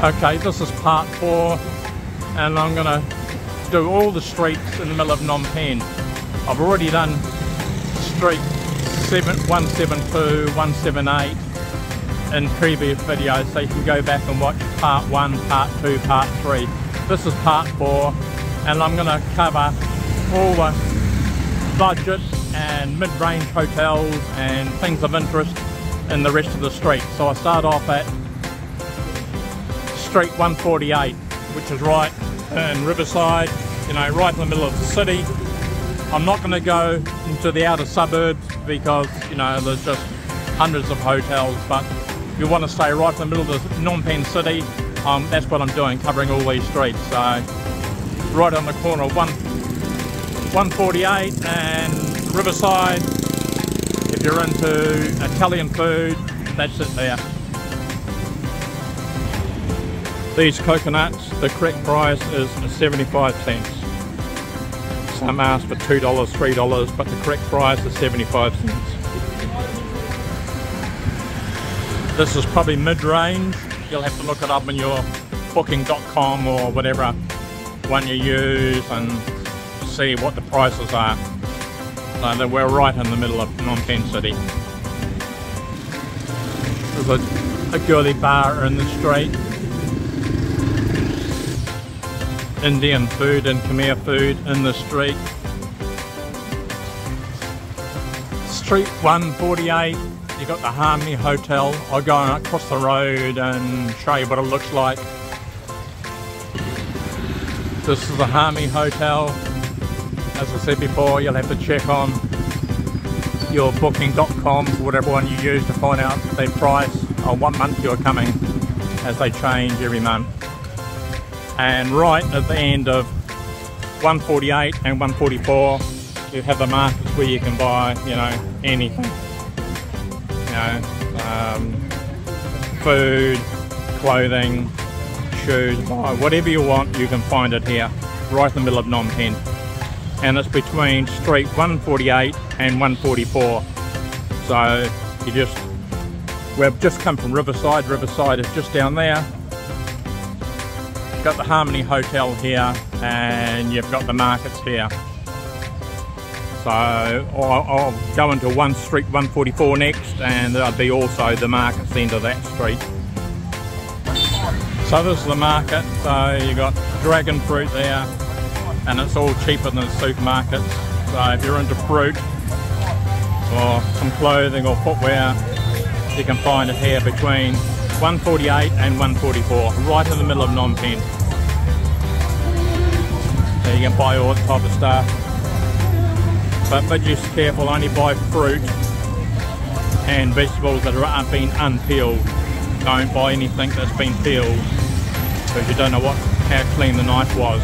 Okay, this is part 4, and I'm gonna do all the streets in the middle of Phnom Penh. I've already done street 172, 178 in previous videos, so you can go back and watch part 1, part 2, part 3. This is part 4, and I'm gonna cover all the budget and mid-range hotels and things of interest in the rest of the street. So I start off at Street 148, which is right in Riverside, you know, right in the middle of the city. I'm not going to go into the outer suburbs because, you know, there's just hundreds of hotels, but you want to stay right in the middle of the Phnom Penh city. That's what I'm doing, covering all these streets. So right on the corner of 148 and Riverside. If you're into Italian food, that's it there. These coconuts, the correct price is 75 cents. Some ask for $2, $3, but the correct price is 75 cents. This is probably mid-range. You'll have to look it up in your booking.com or whatever one you use and see what the prices are. So that we're right in the middle of Phnom Penh city. There's a Girlie bar in the street. Indian food and Khmer food in the street. Street 148, you got the Harmony Hotel. I'll go across the road and show you what it looks like. This is the Harmony Hotel. As I said before, you'll have to check on your booking.com, whatever one you use, to find out their price or what month you're coming, as they change every month. And right at the end of 148 and 144, you have the markets where you can buy, you know, anything. You know, food, clothing, shoes, whatever you want, you can find it here, right in the middle of Phnom Penh. And it's between Street 148 and 144. So we've just come from Riverside. Riverside is just down there. You've got the Harmony Hotel here, and you've got the markets here. So I'll go into Street 144 next, and there'll be also the markets end of that street. So this is the market. So you've got dragon fruit there, and it's all cheaper than the supermarkets. So if you're into fruit or some clothing or footwear, you can find it here between 148 and 144, right in the middle of Phnom Penh. So you can buy all type of stuff, but just careful, only buy fruit and vegetables that are been unpeeled. Don't buy anything that's been peeled, because you don't know how clean the knife was.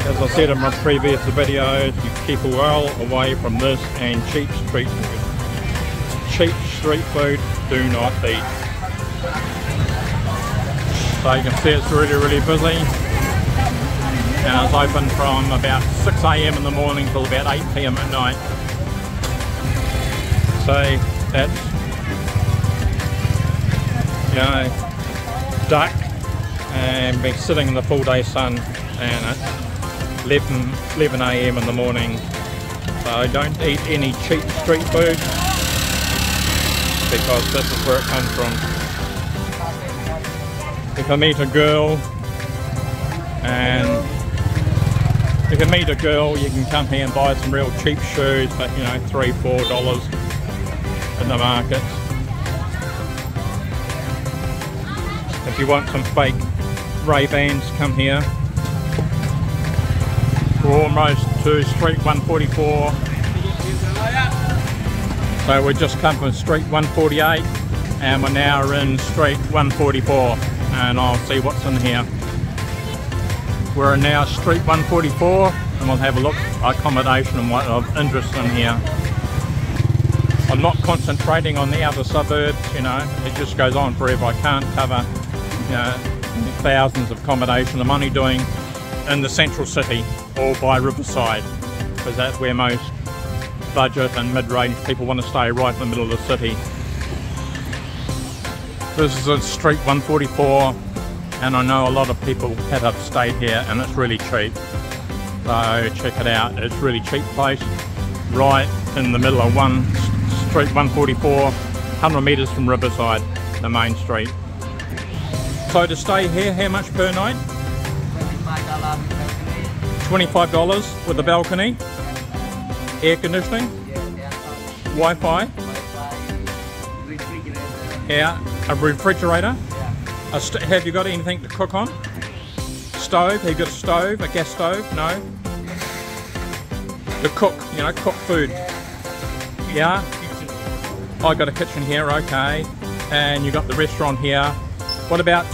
As I said in my previous videos, you keep well away from this and cheap street food. Cheap street food, do not eat. So you can see it's really busy, and it's open from about 6 AM in the morning till about 8 PM at night. So that's, you know, duck and be sitting in the full day sun, and it's 11 AM in the morning. So don't eat any cheap street food, because this is where it comes from. You can meet a girl, you can come here and buy some real cheap shoes, but you know, $3, $4 in the market. If you want some fake Ray-Bans, come here. We're almost to Street 144. So we just come from Street 148, and we're now in Street 144, and I'll see what's in here. We're now Street 144, and we'll have a look at accommodation and what of interest in here. I'm not concentrating on the outer suburbs, you know, it just goes on forever. I can't cover, you know, thousands of accommodation. I'm only doing in the central city or by Riverside, because that's where most budget and mid-range people want to stay, right in the middle of the city. This is at Street 144, and I know a lot of people that have stayed here, and it's really cheap. So check it out. It's a really cheap place, right in the middle of Street 144, 100 metres from Riverside, the main street. So to stay here, how much per night? $25 with a balcony. Air conditioning? Wi-Fi? Yeah. A refrigerator? Have you got anything to cook on? Stove? Have you got a stove? A gas stove? No? To cook, you know, cook food. Yeah? I got a kitchen here, okay. And you got the restaurant here. What about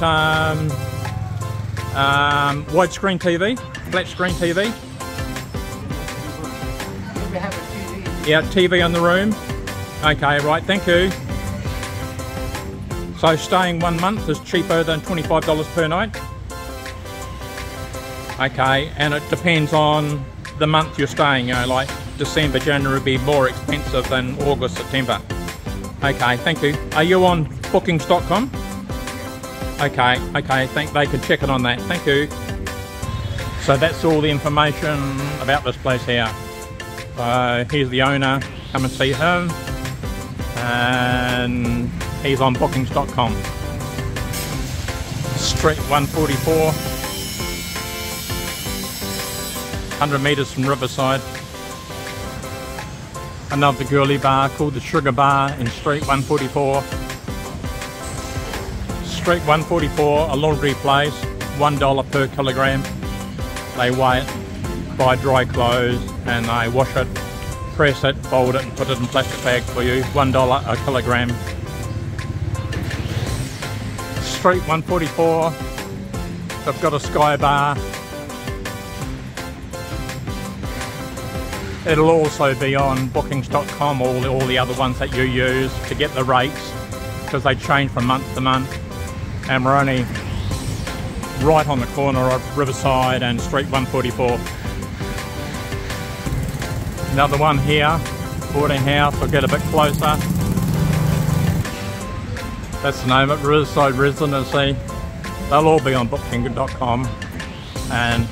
widescreen TV? Flat screen TV? We have a TV. Yeah, TV in the room. Okay, right, thank you. So staying 1 month is cheaper than $25 per night. Okay, and it depends on the month you're staying, you know, like December, January would be more expensive than August, September. Okay, thank you. Are you on bookings.com? Okay, they can check it on that. Thank you. So that's all the information about this place here. Here's the owner. Come and see him. And he's on bookings.com. Street 144. 100 metres from Riverside. Another girly bar called the Sugar Bar in Street 144. Street 144, a laundry place, $1 per kilogram. They weigh it, buy dry clothes, and they wash it, press it, fold it, and put it in plastic bags for you. $1 a kilogram. Street 144, they've got a sky bar. It'll also be on bookings.com, all the other ones that you use to get the rates, because they change from month to month. And we're only right on the corner of Riverside and Street 144. Another one here, boarding house. I'll get a bit closer. That's the name of it, Riverside Residency. They'll all be on booking.com and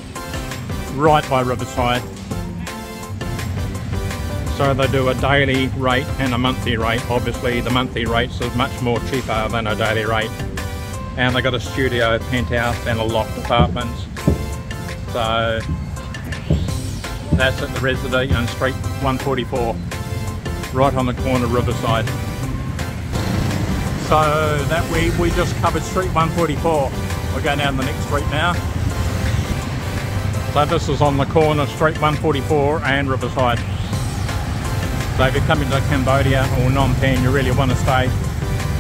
right by Riverside. So they do a daily rate and a monthly rate. Obviously the monthly rates is much more cheaper than a daily rate. And they got a studio, penthouse and a loft apartments. So that's at the Riverside on Street 144, right on the corner of Riverside. So that we just covered Street 144. We're going down the next street now. So this is on the corner of Street 144 and Riverside. So if you're coming to Cambodia or Phnom Penh, you really want to stay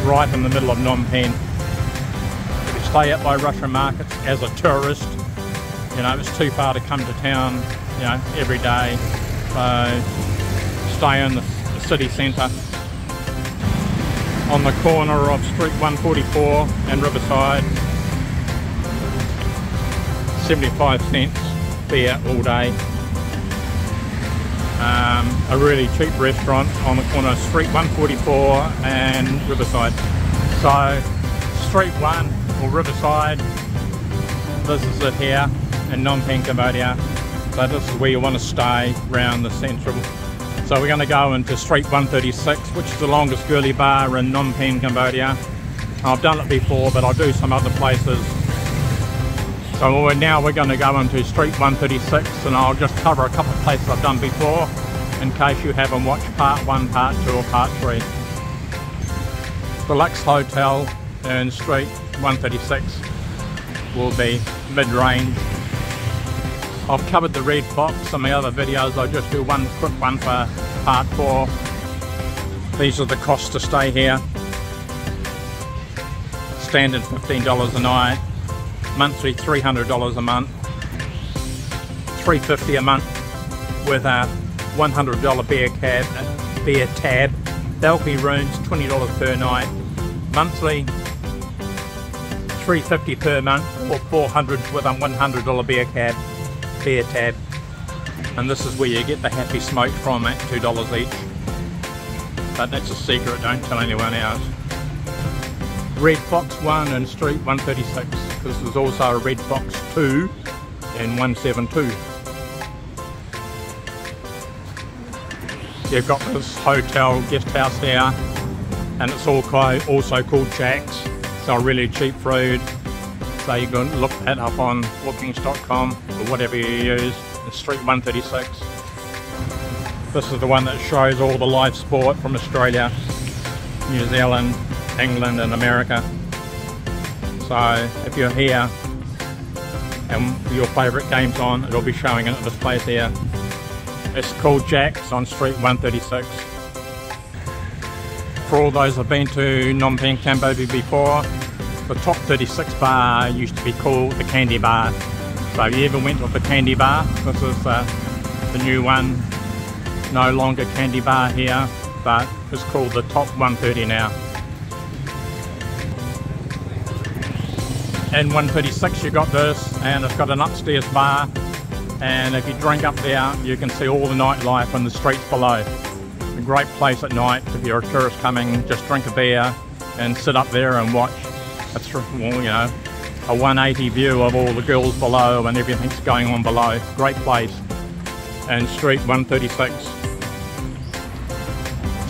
right in the middle of Phnom Penh. If you stay up by Russian markets as a tourist, you know, it's too far to come to town, you know, every day. So stay in the city centre. On the corner of Street 144 and Riverside, 75 cents beer all day. A really cheap restaurant on the corner of Street 144 and Riverside. So Street 1 or Riverside, this is it here in Phnom Penh, Cambodia. So this is where you want to stay around the central. So we're going to go into Street 136, which is the longest girly bar in Phnom Penh, Cambodia. I've done it before, but I'll do some other places. So now we're going to go into Street 136, and I'll just cover a couple of places I've done before in case you haven't watched part 1, part 2 or part 3. Deluxe Hotel in Street 136 will be mid-range. I've covered the Red Fox in my other videos. I'll just do one quick one for part 4. These are the costs to stay here. Standard $15 a night. Monthly $300 a month. $350 a month with a $100 beer tab. Balcony rooms $20 per night. Monthly $350 per month, or $400 with a $100 beer tab. And this is where you get the happy smoke from at $2 each. But that's a secret, don't tell anyone else. Red Fox 1 and Street 136. This is also a Red Fox 2 and 172. You've got this hotel guest house here, and it's also called Jack's. So really cheap food. So you can look that up on bookings.com or whatever you use. It's Street 136. This is the one that shows all the live sport from Australia, New Zealand, England and America. So if you're here and your favourite game's on, it'll be showing it at this place here. It's called Jack's on Street 136. For all those who've been to Phnom Penh, Cambodia before, the top 36 bar used to be called the Candy Bar. So if you ever went to the Candy Bar, this is the new one. No longer Candy Bar here, but it's called the Top 130 now. And 136 you got this, and it's got an upstairs bar, and if you drink up there you can see all the nightlife on the streets below. A great place at night if you're a tourist coming, just drink a beer and sit up there and watch a, well, you know, a 180 view of all the girls below and everything's going on below. Great place. And Street 136.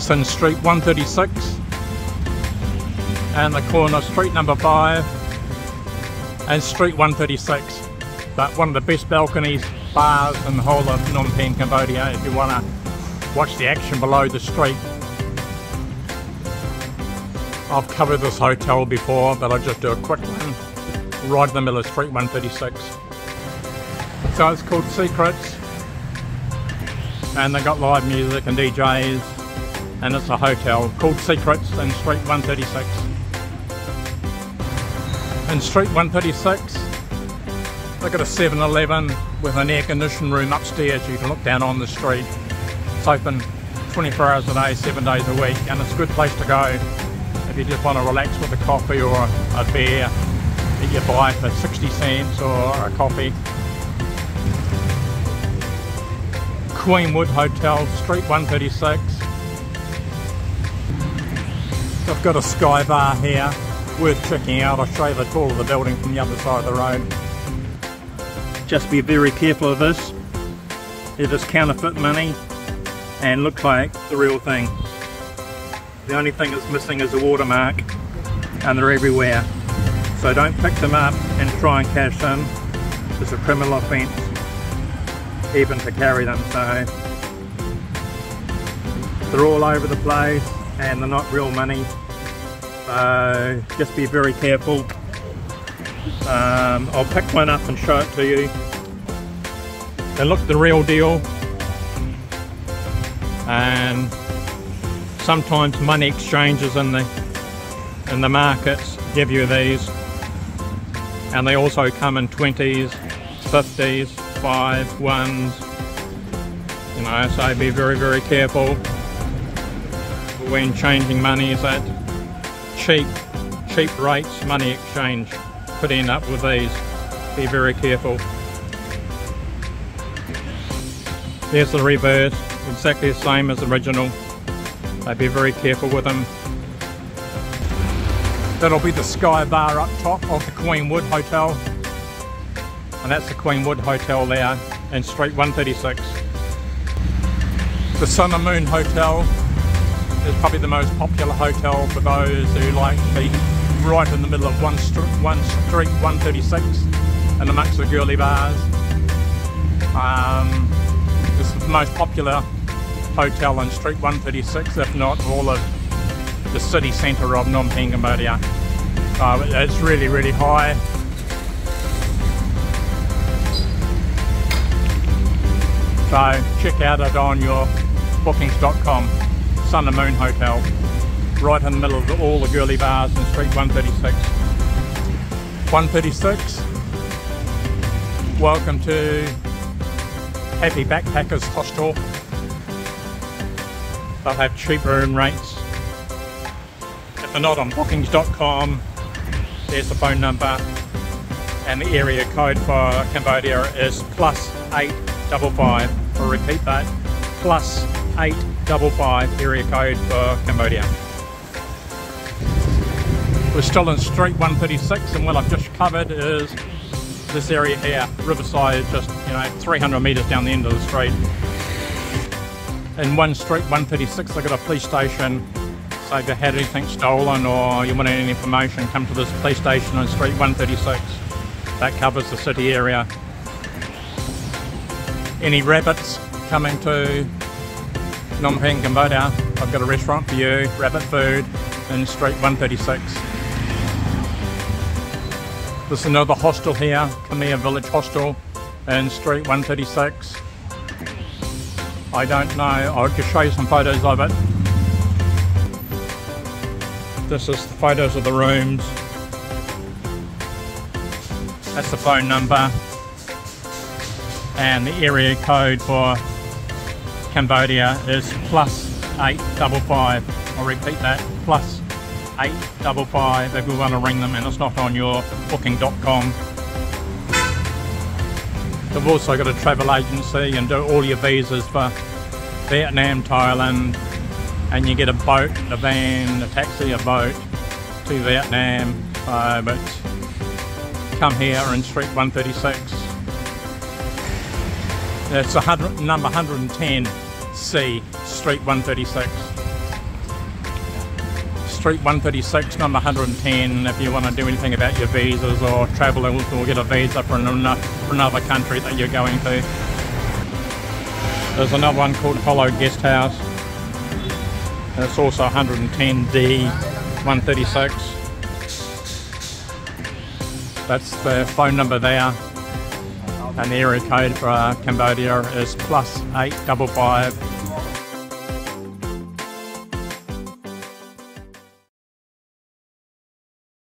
Since Street 136 and the corner Street number 5 and Street 136, but one of the best balconies bars in the whole of Phnom Penh, Cambodia, if you want to watch the action below the street. I've covered this hotel before, but I'll just do a quick one right in the middle of Street 136. So it's called Secrets, and they got live music and DJs, and it's a hotel called Secrets in Street 136. In Street 136, they've got a 7-Eleven with an air-conditioned room upstairs. You can look down on the street. It's open 24 hours a day, 7 days a week, and it's a good place to go if you just want to relax with a coffee or a beer that you buy for 60 cents or a coffee. Queenwood Hotel, Street 136. I've got a sky bar here, worth checking out. I'll show you the tour of the building from the other side of the road. Just be very careful of this. It is counterfeit money and looks like the real thing. The only thing that's missing is a watermark, and they're everywhere. So don't pick them up and try and cash them. It's a criminal offence even to carry them. So they're all over the place and they're not real money. So just be very careful. I'll pick one up and show it to you. They look the real deal, and sometimes money exchanges in the markets give you these, and they also come in 20s, 50s, 5s, 1s, you know, so be very, very careful when changing monies at cheap rates. Money exchange could end up with these. Be very careful. There's the reverse, exactly the same as the original. So be very careful with them. That'll be the sky bar up top of the Queenwood Hotel, and that's the Queenwood Hotel there in Street 136. The Sun and Moon Hotel is probably the most popular hotel for those who like to be right in the middle of one street 136 and amongst the girly bars. This is the most popular hotel in Street 136, if not all of the city centre of Phnom Penh, Cambodia. It's really, really high. So check out it on your bookings.com. Sun and Moon Hotel, right in the middle of all the girly bars in Street 136. 136, welcome to Happy Backpackers Hostel. They'll have cheap room rates. If they're not on bookings.com, there's the phone number, and the area code for Cambodia is +855. I'll repeat that, +855 area code for Cambodia. We're still in Street 136, and what I've just covered is this area here, Riverside, just 300 metres down the end of the street. In Street 136, they've got a police station, so if you had anything stolen or you wanted any information, come to this police station on Street 136. That covers the city area. Any rabbits coming to Phnom Penh, Cambodia, I've got a restaurant for you, rabbit food, in Street 136. There's another hostel here, Khmer Village Hostel, in Street 136. I don't know, I'll just show you some photos of it. This is the photos of the rooms. That's the phone number. And the area code for Cambodia is +855. I'll repeat that, +855 if you want to ring them and it's not on your booking.com. They've also got a travel agency and do all your visas for Vietnam, Thailand, and you get a boat, a van, a taxi, a boat to Vietnam. But come here in Street 136. It's number 110C, Street 136. Street 136, number 110, if you want to do anything about your visas or travel or get a visa for another country that you're going to. There's another one called Hollow Guest House. It's also 110D, 136. That's the phone number there. And the area code for Cambodia is +855